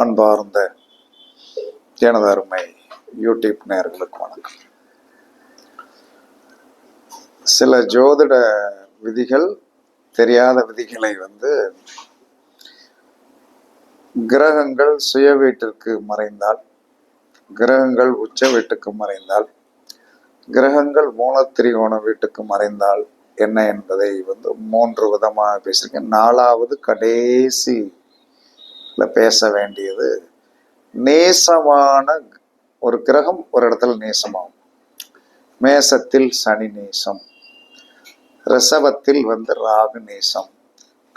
அன்பார்ந்த எனது அருமை யூடியூப் நேயர்களுக்கு வணக்கம். சில ஜோதிட விதிகள், தெரியாத விதிகளை கிரகங்கள் சுய வீட்டிற்கு மறைந்தால், கிரகங்கள் உச்ச வீட்டுக்கு மறைந்தால், கிரகங்கள் மூலத்திரிகோண வீட்டுக்கு மறைந்தால் என்ன என்பதை 3 விதமாக பேசியிருக்கேன். 4வது கடைசி பேச வேண்டியது, நேசமான ஒரு கிரகம் ஒரு இடத்துல நேசமாகும். மேசத்தில் சனி நேசம், ரிஷபத்தில் ராகு நேசம்,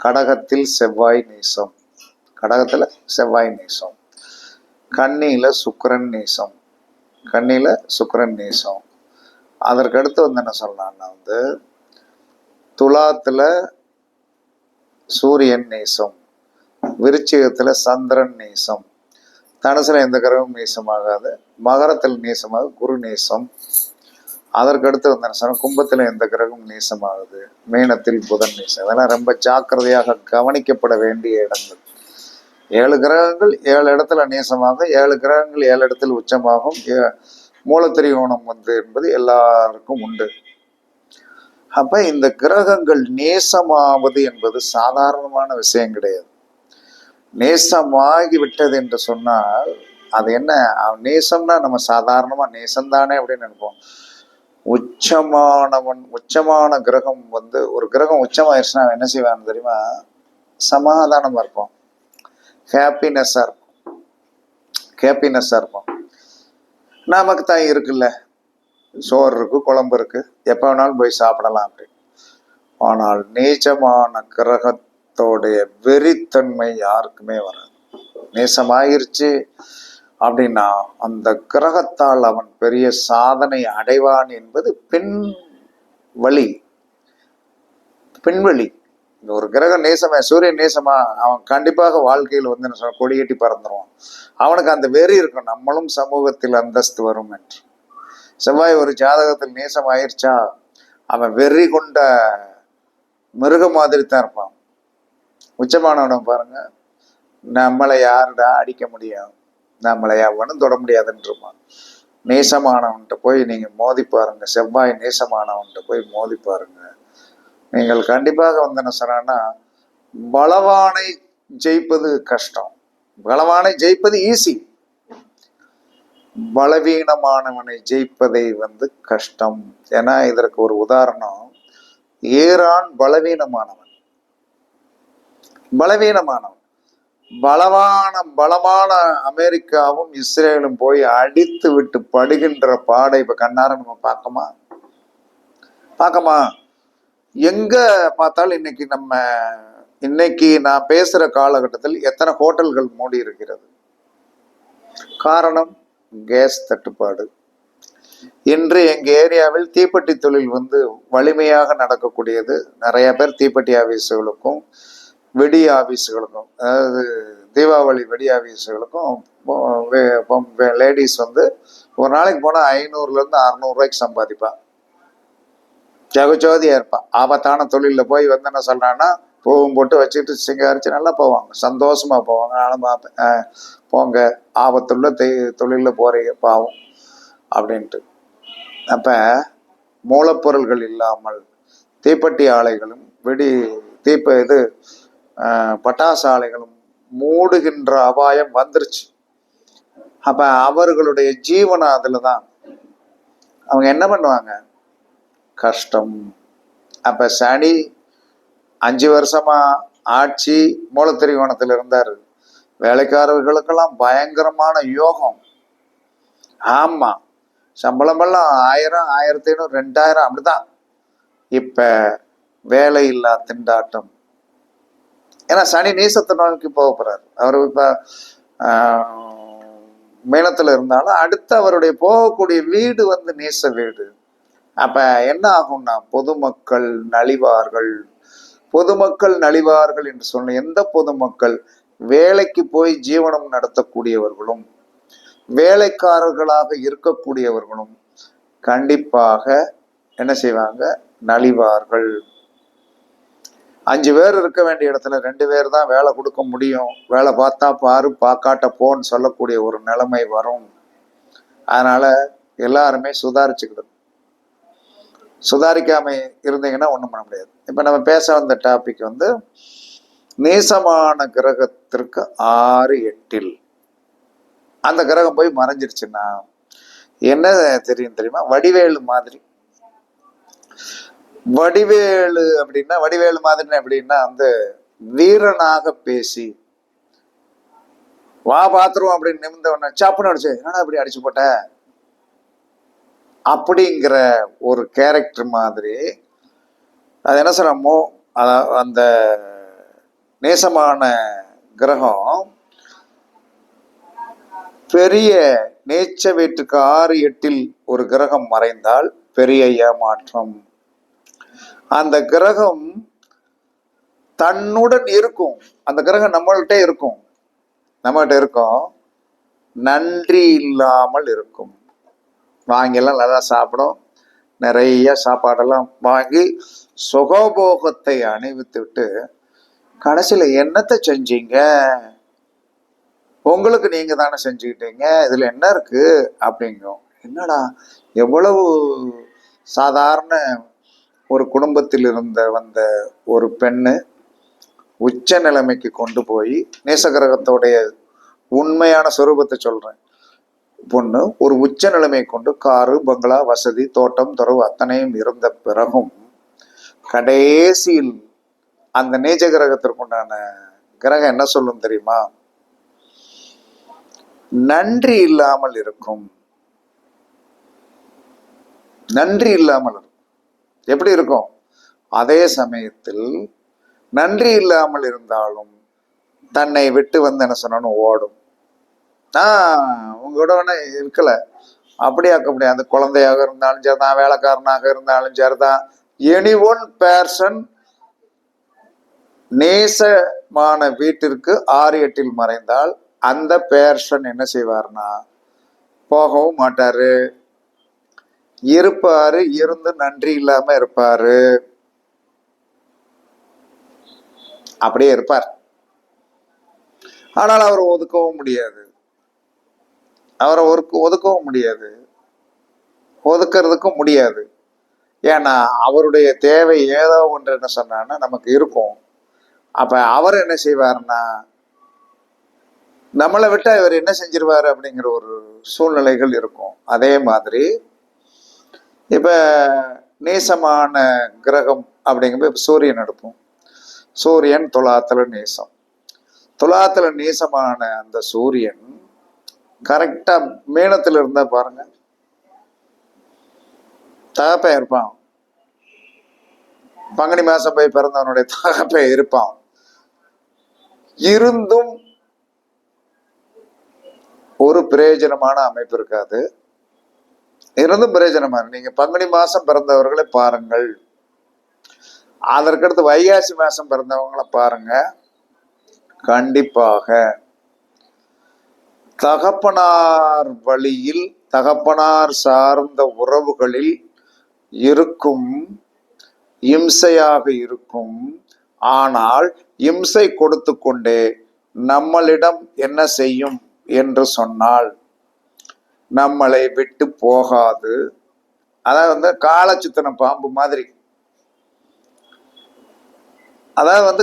கடகத்தில் செவ்வாய் நேசம், கடகத்துல செவ்வாய் நேசம், கன்னியில சுக்கிரன் நேசம், கன்னியில சுக்கிரன் நேசம். அதற்கடுத்து என்ன சொல்லலாம்னா துலாத்துல சூரியன் நேசம், விருச்சிகத்துல சந்திரன் நேசம், தனுசுல எந்த கிரகமும் நேசமாகாது, மகரத்தில் நேசமாக குரு நேசம். அதற்கடுத்து என்ன சொன்ன, கும்பத்துல எந்த கிரகமும் நேசமாகுது, மீனத்தில் புதன் நேசம். இதெல்லாம் ரொம்ப ஜாக்கிரதையாக கவனிக்கப்பட வேண்டிய இடங்கள். 7 கிரகங்கள் 7 இடத்துல நேசமாக, 7 கிரகங்கள் 7 இடத்தில் உச்சமாகும். மூலத்திரிகோணம் என்பது எல்லாருக்கும் உண்டு. அப்ப இந்த கிரகங்கள் நேசமாவது என்பது சாதாரணமான விஷயம் கிடையாது. நேசமாகி விட்டது என்று சொன்னால் அது என்ன, நேசம்னா நம்ம சாதாரணமா நேசம்தானே அப்படின்னு நினைப்போம். உச்சமான கிரகம் ஒரு கிரகம் உச்சமாயிருச்சுன்னா என்ன செய்வான்னு தெரியுமா, சமாதானமா இருப்போம், ஹாப்பினஸ்ஸா இருப்போம். நமக்கு தான் இருக்குல்ல, சோறு இருக்கு, குழம்பு இருக்கு, எப்ப வேணாலும் போய் சாப்பிடலாம் அப்படி. ஆனால் நீச்சமான கிரகத்தோடைய வெறித்தன்மை யாருக்குமே வராது. நேசமாயிருச்சு அப்படின்னா அந்த கிரகத்தால் அவன் பெரிய சாதனை அடைவான் என்பது பின்வழி. ஒரு கிரகம் நேசமா, சூரியன் நேசமா, அவன் கண்டிப்பாக வாழ்க்கையில் கொடியேட்டி பறந்துருவான். அவனுக்கு அந்த வெறி இருக்கும், நம்மளும் சமூகத்தில் அந்தஸ்து வரும் என்று. செவ்வாய் ஒரு ஜாதகத்தில் நேசம் ஆயிடுச்சா, அவன் வெறி கொண்ட மிருக மாதிரி தான் இருப்பான். உச்சமானவனும் பாருங்க, நம்மளை யாருடா அடிக்க முடியும், நம்மளை எவனும் தொட முடியாதுன்றான். நேசமானவன்ட்டு போய் நீங்க மோதி பாருங்க, செவ்வாய் நேசமானவன்ட்டு போய் மோதி பாருங்க. நீங்கள் கண்டிப்பாக என்ன சொன்னா, பலவானை ஜெயிப்பது கஷ்டம், பலவானை ஜெயிப்பது ஈஸி, பலவீனமானவனை ஜெயிப்பதை கஷ்டம். ஏன்னா இதற்கு ஒரு உதாரணம், ஈரான் பலவீனமானவன், பலமான அமெரிக்காவும் இஸ்ரேலும் போய் அடித்து விட்டு படுகின்ற பாடை இப்ப கண்ணார நம்ம பார்க்கமா. எங்க பார்த்தாலும் இன்னைக்கு நான் பேசுற காலகட்டத்தில் எத்தனை ஹோட்டல்கள் மூடி இருக்கிறது. காரணம் கேஸ் தட்டுப்பாடு. இன்று எங்க ஏரியாவில் தீப்பெட்டி தொழில் வலிமையாக நடக்கக்கூடியது. நிறைய பேர் தீப்பெட்டி ஆபீஸுகளுக்கும் வெடி ஆபீஸுகளுக்கும், அதாவது தீபாவளி வெடி ஆபீஸுகளுக்கும் லேடிஸ் ஒரு நாளைக்கு போனா 500 - 600 ரூபாய்க்கு சம்பாதிப்பான். ஜெகஜோதியா இருப்பான். ஆபத்தான தொழில போய் என்ன சொல்றான்னா, பூவும் போட்டு வச்சுட்டு சிங்காரிச்சு நல்லா போவாங்க, சந்தோஷமா போவாங்க. நானும் பார்ப்பேன், போங்க ஆபத்துள்ள தொழில போறீங்க பாவம் அப்படின்ட்டு. அப்ப மூலப்பொருள்கள் இல்லாமல் தீப்பெட்டி ஆலைகளும் பட்டாசு ஆலைகளும் மூடுகின்ற அபாயம் வந்துருச்சு. அப்ப அவர்களுடைய ஜீவனம் அதுலதான். அவங்க என்ன பண்ணுவாங்க, கஷ்டம். அப்ப சனி 5 வருஷமா ஆட்சி மூலத்திரிகோணத்தில் இருந்தாரு. வேலைக்காரர்களுக்கெல்லாம் பயங்கரமான யோகம். ஆமா, சம்பளம் எல்லாம் 1000, 1500, 2000 அப்படிதான். இப்ப வேலை இல்லா திண்டாட்டம். ஏன்னா சனி நீசத்தை நோக்கி போக போறாரு. அவரு இப்ப மீனத்துல இருந்தாலும் அடுத்து அவருடைய போகக்கூடிய வீடு நீச வீடு. அப்ப என்ன ஆகும்னா, பொதுமக்கள் நலிவார்கள் என்று சொன்ன எந்த பொதுமக்கள், வேலைக்கு போய் ஜீவனம் நடத்தக்கூடியவர்களும் வேலைக்காரர்களாக இருக்கக்கூடியவர்களும் கண்டிப்பாக என்ன செய்வாங்க, நலிவார்கள். 5 பேர் இருக்க வேண்டிய இடத்துல 2 பேர் தான் வேலை கொடுக்க முடியும். வேலை பார்த்தா பாரு, பார்க்காட்ட போன்னு சொல்லக்கூடிய ஒரு நிலைமை வரும். அதனால எல்லாருமே சுதாரிச்சுக்கிடும். சுதாரிக்காம இருந்தீங்கன்னா ஒன்றும் பண்ண முடியாது. இப்போ நம்ம பேச வந்த டாபிக் வந்து நேசமான கிரகத்திற்கு 6, 8 அந்த கிரகம் போய் மறைஞ்சிருச்சுன்னா என்ன தெரியுமா? வடிவேலு மாதிரி. வடிவேலு மாதிரின்னா எப்படின்னா வந்து வீரனாக பேசி வா பாத்துருவோம் அப்படின்னு நிமிந்தவன சாப்புன்னு அடிச்சு, என்னடா இப்படி அடிச்சு போட்ட அப்படிங்கிற ஒரு கேரக்டர் மாதிரி. அது என்ன சொல்றமோ அந்த நேசமான கிரகம் பெரிய நேச்ச வீட்டுக்கு 6, 8 ஒரு கிரகம் மறைந்தால் பெரிய ஏமாற்றம். அந்த கிரகம் தன்னுடன் இருக்கும். அந்த கிரகம் நம்மள்கிட்ட இருக்கும். நன்றி இல்லாமல் இருக்கும். வாங்கியெல்லாம் நல்லா சாப்பிடும். நிறைய சாப்பாடெல்லாம் வாங்கி சுகபோகத்தை அணிவித்து விட்டு கடைசியில என்னத்தை செஞ்சீங்க, உங்களுக்கு நீங்க தானே செஞ்சுக்கிட்டீங்க, இதுல என்ன இருக்கு அப்படிங்கும். என்னடா எவ்வளவு சாதாரண ஒரு குடும்பத்தில் வந்த ஒரு பெண்ணு உச்ச நிலைமைக்கு கொண்டு போய், நேசகிரகத்தோடைய உண்மையான சொரூபத்தை சொல்றேன், பொண்ணு ஒரு உச்ச நிலைமை கொண்டு காரு, பங்களா, வசதி, தோட்டம், துறவு அத்தனையும் இருந்த பிறகும் கடைசியில் அந்த நீச்ச கிரகத்திற்குண்டான கிரகம் என்ன சொல்லும் தெரியுமா? நன்றி இல்லாமல் இருக்கும். நன்றி இல்லாமல் எப்படி இருக்கும்? அதே சமயத்தில் நன்றி இல்லாமல் இருந்தாலும் தன்னை விட்டு வந்து என்ன சொன்னாலும் ஓடும். உங்களோட இருக்கல அப்படியாக்க முடியாது. அந்த குழந்தையாக இருந்தாலும் சரிதான், வேலைக்காரனாக இருந்தாலும் சரிதான், எனி ஒன் பேர்சன் நேசமான வீட்டிற்கு 6, 8 மறைந்தால் அந்த பேர்சன் என்ன செய்வார்னா போகவும் மாட்டாரு, இருப்பாரு, இருந்து நன்றி இல்லாம இருப்பாரு, அப்படியே இருப்பார். ஆனால் அவரை ஒதுக்கவும் முடியாது. ஒதுக்கிறதுக்கும் முடியாது. ஏன்னா அவருடைய தேவை ஏதோ ஒன்று என்ன சொன்னா நமக்கு இருக்கும். அப்ப அவர் என்ன செய்வார்னா நம்மளை விட்டு இவர் என்ன செஞ்சிருவாரு அப்படிங்கிற ஒரு சூழ்நிலைகள் இருக்கும். அதே மாதிரி இப்ப நேசமான கிரகம் அப்படிங்கும்போது சூரியன் எடுப்போம். சூரியன் துலாத்துல நேசம். துலாத்துல நேசமான அந்த சூரியன் கரெக்டா மீனத்துல இருந்தா பாருங்க, தகப்பன் இருப்பான். பங்குனி மாசம் போய் பிறந்தவனுடைய தகப்பன் இருப்பான். இருந்தும் ஒரு பிரயோஜனமான அமைப்பு இருக்காது. இருந்தும் பிரயோஜனமான, நீங்க பங்குனி மாசம் பிறந்தவர்களை பாருங்கள், அதற்கடுத்து வைகாசி மாசம் பிறந்தவங்களை பாருங்க, கண்டிப்பாக தகப்பனார் வழியில் தகப்பனார் சார்ந்த உறவுகளில் இருக்கும் இம்சையாக இருக்கும். ஆனால் இம்சை கொடுத்து கொண்டே நம்மளிடம் என்ன செய்யும் என்று சொன்னால் நம்மளை விட்டு போகாது. அதாவது காலச்சுத்தன பாம்பு மாதிரி,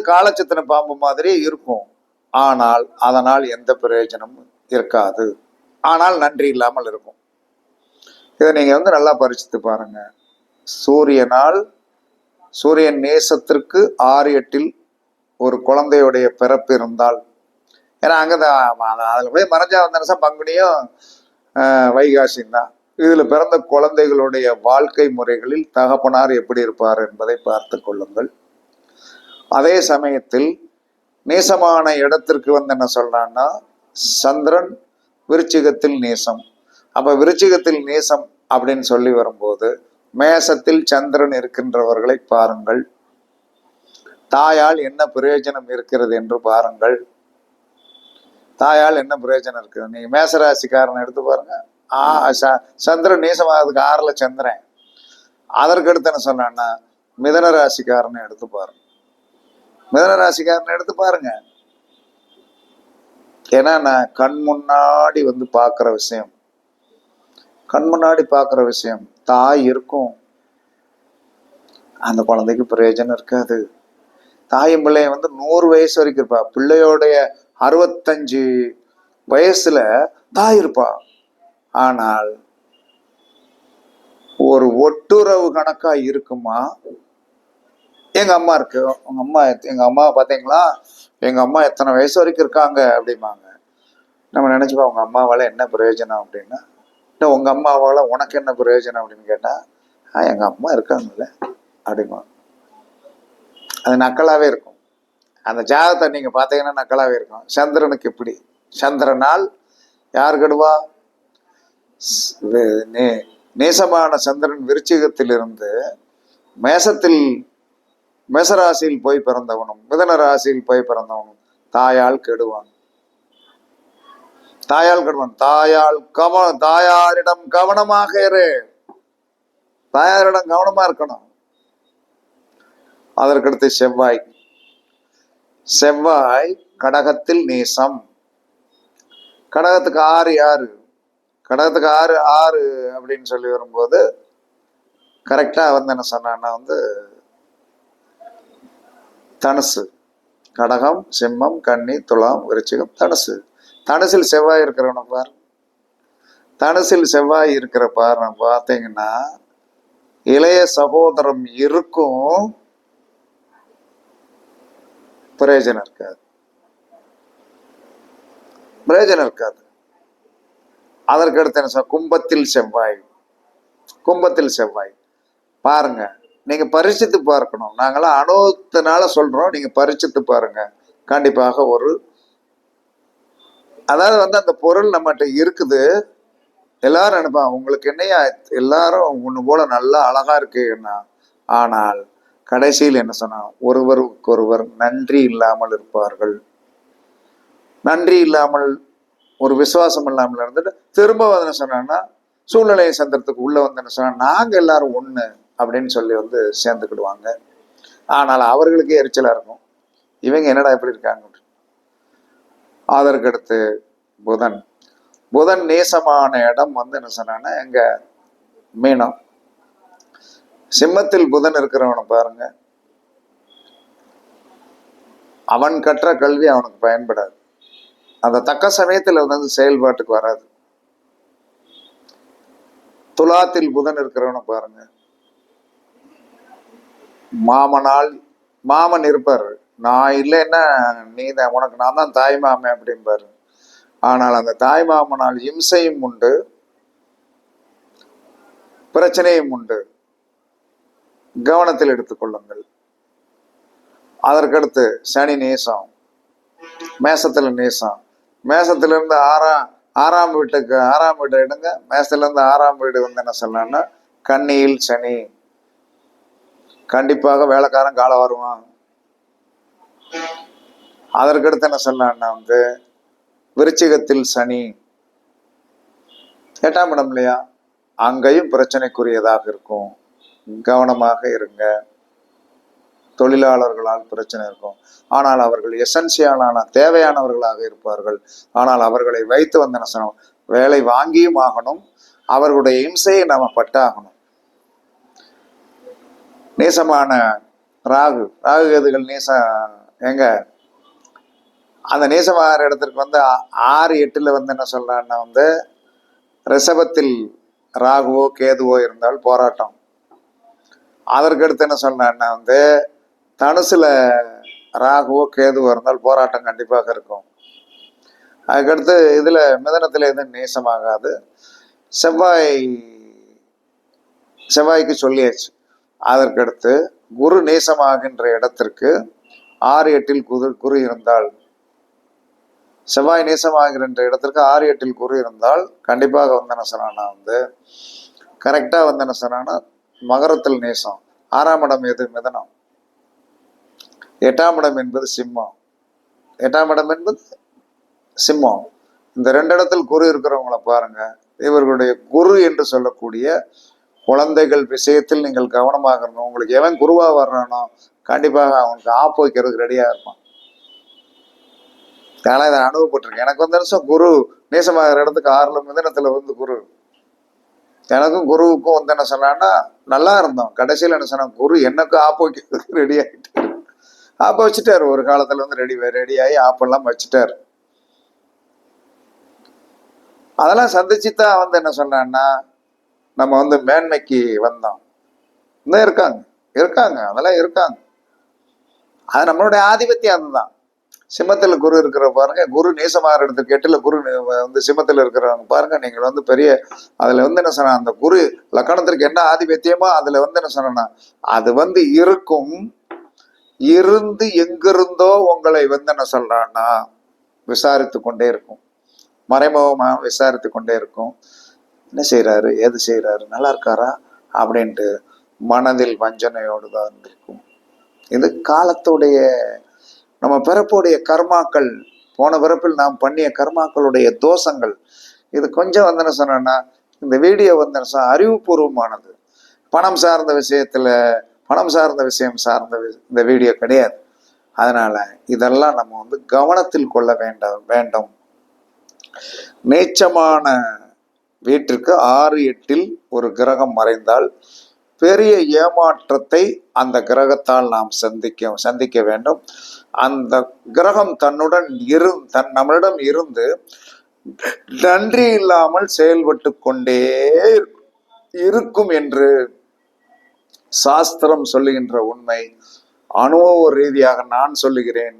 காலச்சுத்தன பாம்பு மாதிரி இருக்கும். ஆனால் அதனால் எந்த பிரயோஜனமும் இருக்காது. ஆனால் நன்றி இல்லாமல் இருக்கும். இதை நீங்க நல்லா பரிசித்து பாருங்க. சூரியன் நேசத்திற்கு 6, 8 ஒரு குழந்தையுடைய பிறப்பு இருந்தால், ஏன்னா அங்கதான் அதுல போய் மறைஞ்சா வந்த பங்குனியும் வைகாசியும் தான். இதுல பிறந்த குழந்தைகளுடைய வாழ்க்கை முறைகளில் தகப்பனார் எப்படி இருப்பார் என்பதை பார்த்து கொள்ளுங்கள். அதே சமயத்தில் நேசமான இடத்திற்கு என்ன சொல்றான்னா, சந்திரன் விருச்சிகத்தில் நேசம். அப்ப விருச்சிகத்தில் நேசம் அப்படின்னு சொல்லி வரும்போது மேசத்தில் சந்திரன் இருக்கின்றவர்களை பாருங்கள். தாயால் என்ன பிரயோஜனம் இருக்கிறது என்று பாருங்கள். தாயால் என்ன பிரயோஜனம் இருக்குது? நீங்க மேசராசிக்காரன் எடுத்து பாருங்க. சந்திரன் நேசமாகிறதுக்கு 6ல சந்திரன். அதற்கு அடுத்து என்ன சொன்னா மிதன ராசிக்காரனை எடுத்து பாருங்க. மிதன ராசிக்காரன் எடுத்து பாருங்க. ஏன்னா நான் கண் முன்னாடி வந்து பார்க்குற விஷயம், கண் முன்னாடி பார்க்குற விஷயம். தாய் இருக்கும், அந்த குழந்தைக்கு பிரயோஜனம் இருக்காது. தாயும் பிள்ளைய வந்து 100 வயசு வரைக்கும் இருப்பா. பிள்ளையோடைய 65 வயசுல தாய் இருப்பா. ஆனால் ஒரு ஒட்டுறவு கணக்கா இருக்குமா? எங்க அம்மா இருக்கு, எங்க அம்மா பாத்தீங்களா, எங்க அம்மா எத்தனை வயசு வரைக்கும் இருக்காங்க அப்படிம்பாங்க. நம்ம நினைச்சுப்போம் உங்க அம்மாவால என்ன பிரயோஜனம் அப்படின்னா, இல்லை உங்க அம்மாவால உனக்கு என்ன பிரயோஜனம் அப்படின்னு கேட்டா, எங்க அம்மா இருக்காங்கல்ல அப்படிமா. அது நக்கலாவே இருக்கும். அந்த ஜாதகத்தை நீங்க பாத்தீங்கன்னா நக்கலாவே இருக்கும். சந்திரனுக்கு எப்படி, சந்திரனால் யார் கெடுவா? நேசமான சந்திரன் விருச்சிகத்திலிருந்து மேசத்தில், மேசராசியில் போய் பிறந்தவனும் மிதன ராசியில் போய் பிறந்தவனும் தாயால் கெடுவான். தாயால் கெடுவான். தாயாரிடம் கவனமாக இரு. தாயாரிடம் கவனமா இருக்கணும். அதற்கடுத்து செவ்வாய். செவ்வாய் கடகத்தில் நேசம். கடகத்துக்கு 6 யாரு? கடகத்துக்கு 6 அப்படின்னு சொல்லி வரும்போது கரெக்டா வந்து என்ன சொன்னா வந்து தனுசு. கடகம், சிம்மம், கன்னி, துலாம், விருச்சிகம், தனுசு. தனுசில் செவ்வாய் இருக்கிறவன பாரு. தனுசில் செவ்வாய் இருக்கிற பாரு பார்த்தீங்கன்னா இளைய சகோதரம் இருக்கும், பிரயோஜனம் இருக்காது. பிரயோஜனம் இருக்காது. அதற்கடுத்து என்ன கும்பத்தில் செவ்வாய். கும்பத்தில் செவ்வாய் பாருங்க, நீங்க பரிசித்து பார்க்கணும். நாங்களாம் அனுபவத்தினால சொல்றோம், நீங்க பரிசித்து பாருங்க. கண்டிப்பாக ஒரு, அதாவது வந்து அந்த பொருள் நம்மகிட்ட இருக்குது. எல்லாரும் நினைப்பாங்க உங்களுக்கு என்னையா எல்லாரும் ஒண்ணு போல நல்லா அழகா இருக்குன்னா, ஆனால் கடைசியில் என்ன சொன்னா, ஒருவருக்கொருவர் நன்றி இல்லாமல் இருப்பார்கள். நன்றி இல்லாமல், ஒரு விசுவாசம் இல்லாமல் இருந்துட்டு திரும்ப வந்து என்ன சொன்னா, சூழ்நிலையை சந்திரத்துக்கு உள்ள வந்து என்ன சொன்னா, நாங்க எல்லாரும் ஒண்ணு அப்படின்னு சொல்லி வந்து சேர்ந்துக்கிடுவாங்க. ஆனால் அவர்களுக்கே எரிச்சலா இருக்கும், இவங்க என்னடா எப்படி இருக்காங்க. அதற்கடுத்து புதன். புதன் நேசமான இடம் வந்து என்ன சொன்னா எங்க மீனம். சிம்மத்தில் புதன் இருக்கிறவனை பாருங்க, அவன் கற்ற கல்வி அவனுக்கு பயன்படாது. அந்த தக்க சமயத்தில் வந்து செயல்பாட்டுக்கு வராது. துலாத்தில் புதன் இருக்கிறவனை பாருங்க, மாமன் இருப்பார். நான் இல்லைன்னா நீ தான், உனக்கு நான் தான் தாய் மாமன் அப்படின்பாரு. ஆனால் அந்த தாய் மாமனால் இம்சையும் உண்டு, பிரச்சனையும் உண்டு. கவனத்தில் எடுத்துக்கொள்ளுங்கள். அதற்கடுத்து சனி நேசம். மேசத்துல நேசம். மேசத்திலிருந்து ஆறாம் வீட்டுக்கு, 6ஆம் வீடு எடுங்க. மேசத்துல இருந்து 6ஆம் வீடு வந்து என்ன சொல்லலாம்னா கன்னியில் சனி. கண்டிப்பாக வேலைக்காரன் காலம் வருவான். அதற்கடுத்து என்ன சொல்லலாம்னா வந்து விருச்சிகத்தில் சனி. 8ஆம் இடம் இல்லையா, அங்கேயும் பிரச்சனைக்குரியதாக இருக்கும். கவனமாக இருங்க. தொழிலாளர்களால் பிரச்சனை இருக்கும், ஆனால் அவர்கள் எசென்சியலான தேவையானவர்களாக இருப்பார்கள். ஆனால் அவர்களை வைத்து வந்து என்ன சொல்லணும், வேலை வாங்கியும் ஆகணும், அவர்களுடைய இம்சையை நாம பட்டாகணும். நேசமான ராகு. ராகு கேதுகள் நேசம் எங்க, அந்த நேசமாகிற இடத்திற்கு வந்து 6, 8ல வந்து என்ன சொல்றான்னா வந்து ரிஷபத்தில் ராகுவோ கேதுவோ இருந்தால் போராட்டம். அதற்கடுத்து என்ன சொல்றான்னா வந்து தனுசுல ராகுவோ கேதுவோ இருந்தால் போராட்டம் கண்டிப்பாக இருக்கும். அதுக்கடுத்து இதுல மிதனத்துல எதுவும் நேசமாகாது. செவ்வாய்க்கு சொல்லியாச்சு. அதற்கடுத்து குரு நேசமாகின்ற இடத்திற்கு 6, 8ல் குரு இருந்தால், செவ்வாய் நேசமாகின்ற இடத்திற்கு 6, 8ல் குரு இருந்தால் கண்டிப்பாக வந்து என்ன சொன்னா வந்து கரெக்டா வந்து என்ன சொன்னா மகரத்தில் நேசம். 6ஆம் இடம் எது? மிதனம். 8ஆம் இடம் என்பது சிம்மம். 8ஆம் இடம் என்பது சிம்மம். இந்த 2 இடத்தில் குரு இருக்கிறவங்களை பாருங்க, இவர்களுடைய குரு என்று சொல்லக்கூடிய குழந்தைகள் விஷயத்தில் நீங்கள் கவனமாக இருக்கணும். உங்களுக்கு எவன் குருவா வர்றானோ கண்டிப்பாக அவனுக்கு ஆப்பு வைக்கிறதுக்கு ரெடியாக இருப்பான். அதனால் இதை அனுபவப்பட்டிருக்கேன். எனக்கு வந்து நிமிஷம் குரு நேசமாகிற இடத்துக்கு 6 மிதனத்தில் வந்து குரு, எனக்கும் குருவுக்கும் வந்து என்ன சொன்னான்னா நல்லா இருந்தோம். கடைசியில் என்ன சொன்னா, குரு எனக்கும் ஆப்பு வைக்கிறதுக்கு ரெடி ஆகிட்டாரு. ஆப்பை வச்சுட்டாரு. ஒரு காலத்தில் வந்து ரெடியாகி ஆப்பெல்லாம் வச்சுட்டாரு. அதெல்லாம் சந்திச்சுதான் வந்து என்ன சொன்னான்னா நம்ம வந்து மேன்மைக்கு வந்தோம். இன்னும் இருக்காங்க அதெல்லாம் இருக்காங்க. அது நம்மளுடைய ஆதிபத்தியம். அதுதான் சிம்மத்தில் குரு இருக்கிற பாருங்க, குரு நேசமாகிற இடத்துக்கு 8ல் குரு வந்து சிம்மத்தில் இருக்கிறவங்க பாருங்க, நீங்கள் வந்து பெரிய அதுல வந்து என்ன சொன்னா, அந்த குரு லக்கணத்திற்கு என்ன ஆதிபத்தியமோ அதுல வந்து என்ன சொன்னா அது வந்து இருக்கும். இருந்து எங்கிருந்தோ உங்களை வந்து என்ன சொல்றான்னா விசாரித்து கொண்டே இருக்கும், மறைமுகமா விசாரித்து கொண்டே இருக்கும். என்ன செய்யறாரு, ஏது செய்யறாரு, நல்லா இருக்காரா அப்படின்ட்டு மனதில் வஞ்சனையோடு தான் இருக்கும். இது காலத்துடைய நம்ம பிறப்புடைய கர்மாக்கள், போன பிறப்பில் நாம் பண்ணிய கர்மாக்களுடைய தோஷங்கள். இது கொஞ்சம் வந்து என்ன சொன்னா, இந்த வீடியோ வந்து அறிவுபூர்வமானது. பணம் சார்ந்த விஷயம் சார்ந்த இந்த வீடியோ கிடையாது. அதனால இதெல்லாம் நம்ம வந்து கவனத்தில் கொள்ள வேண்டும். நீச்சமான வீட்டிற்கு 6, 8ல் ஒரு கிரகம் மறைந்தால் பெரிய ஏமாற்றத்தை அந்த கிரகத்தால் நாம் சந்திக்க வேண்டும். அந்த கிரகம் நம்மளிடம் இருந்து நன்றி இல்லாமல் செயல்பட்டு கொண்டே இருக்கும் என்று சாஸ்திரம் சொல்லுகின்ற உண்மை. அனுபவ ரீதியாக நான் சொல்லுகிறேன்.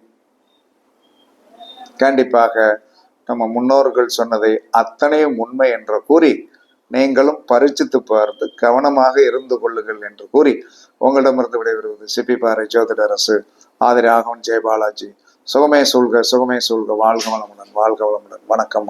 கண்டிப்பாக நம்ம முன்னோர்கள் சொன்னதை அத்தனையும் உண்மை என்று கூறி, நீங்களும் பரிச்சித்து பார்த்து கவனமாக இருந்து கொள்ளுங்கள் என்று கூறி உங்களிடமிருந்து விடைபெறுவது சிப்பிப்பாறை ஜோதிடரசு ஆதி ராகவன் ஜெயபாலாஜி. சுகமே சூழ்க, வாழ்க வளமுடன். வணக்கம்.